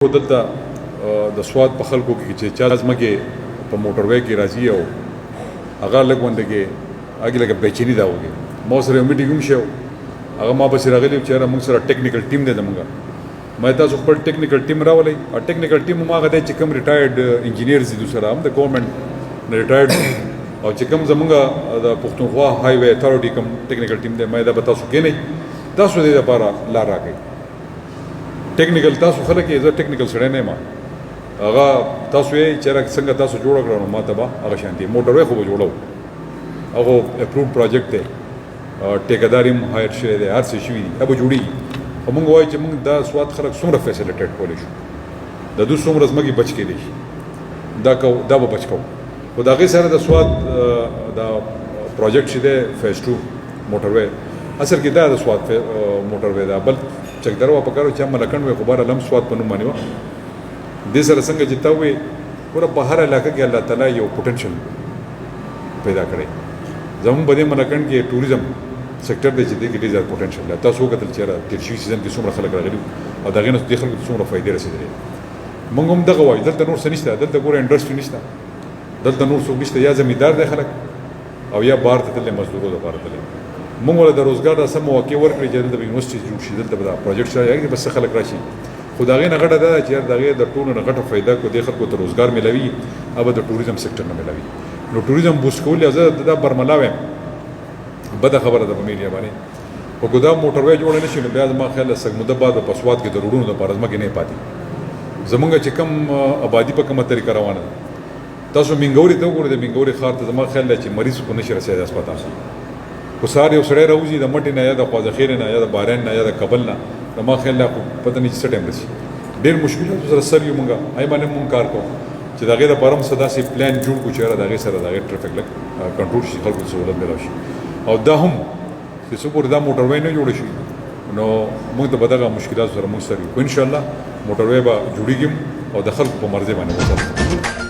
دلته د سواد په خلکو کې چې چا ځمکې په موټروی کې راځي او هغه لږ غوندګې هغې لږه بېچیني دا وږي ما سره یو میټینګ هم شی هغه ما پسې راغلی چې یاره موږ سره ټیکنیکل ټیم دی زموږ ما تاسو خپل ټیکنیکل ټیم راولئ او ټیکنیکل ټیم هم هغه دی چې کوم ریټایرډ انجینیرز دي دوی سره هم د ګورنمنټ نه ریټایرډ او چې کوم زموږ د پښتونخوا های وے اتھارټي کوم ټیکنیکل ټیم دی ما دا به تاسو کښېنئ تاسو دې دپاره لار راکړئ ټیکنیکل تاسو خلک یې زه ټیکنیکل سړی نه یم هغه تاسو یې چېرې څنګه تاسو جوړه کړه نو ما ته به هغه شانتي موټروی خو به جوړو هغه اپروډ پروجیکټ دی ټیکهدار هم هایر شوی دی هر څه شوي دي هغه به جوړېږي خو موږ وایو چې موږ دا سواد خلک څومره فیسیلیټیټ کولی شو د دوی څومره ځمکې بچ کېدی شي دا به بچ کوو خو د هغې سره د سواد دا پروجیکټ چې دی فیز 2 موټروی اصل کې دا د سواد موټروی دا بل چکدر وا پکارو چې ملکن وي خبره لم سواد په نوم باندې و دې سره څنګه چې تا وي پوره په هر علاقه کې الله تعالی یو پوتنشل پیدا کړی زموږ په دې ملکن کې ټوریزم سېکټر دی چې دې کې ډېر زیات پوتنشل دی تاسو وکتل چې تیر شوي سیزن کې څومره خلک راغلي او د هغې نه دې خلکو ته څومره فایدې رسېدلې موږ هم دغه وایو دلته نور څه نشته دلته ګوره انډسټري نشته دلته نور څوک نشته یا زمیندار دی خلک او یا بهر ته تللی مزدورو دپاره تللی موږ له د روزګار د سم مواقع ورکړي چې دلته به یونیورسټي جوړ شي دلته به دا پروجیکټ شي هغې بس خلک راشي خو د هغې نه غټه دا ده چې یار د هغې د ټولو نه غټه فایده کو دې خلکو ته روزګار میلاوي او به د ټوریزم سیکټر نه میلاوي نو ټوریزم بوست کول زه دا برملا وایم بده خبره ده په میډیا باندې خو که دا موټروی جوړه نه شي نو بیا زما خیال سږ موده بعد په سواد کې د روډونو دپاره ځمکې نه پاتې زمونږ چې کوم آبادي په کومه طریقه روانه ده تاسو مینګوري ته وګورئ د مینګوري ښار ته زما خیال دی چې مریض خو نشي رسېدی هسپتال خو سهار یو سړی راوځي د مټې نه یا د خواځخیرې نه یا د باران نه یا د کابل نه زما خیال دی خو پته نه چې څه ټایم رسي ډېر مشکلاتو سره سر یو مونږ هغې باندې مونږ کار کوو چې د هغې دپاره هم څه داسې پلان جوړ کړو چې یاره د هغې سره د هغې ټرافیک لږ کنټرول شي خلکو ته سهولت میلاو شي او دا هم چې څه پورې دا موټروی نه جوړه شي نو موږ ته به دغه مشکلاتو سره موږ سر یو خو انشاءالله موټروی به جوړېږي او د خلکو په مرضۍ باندې وساتو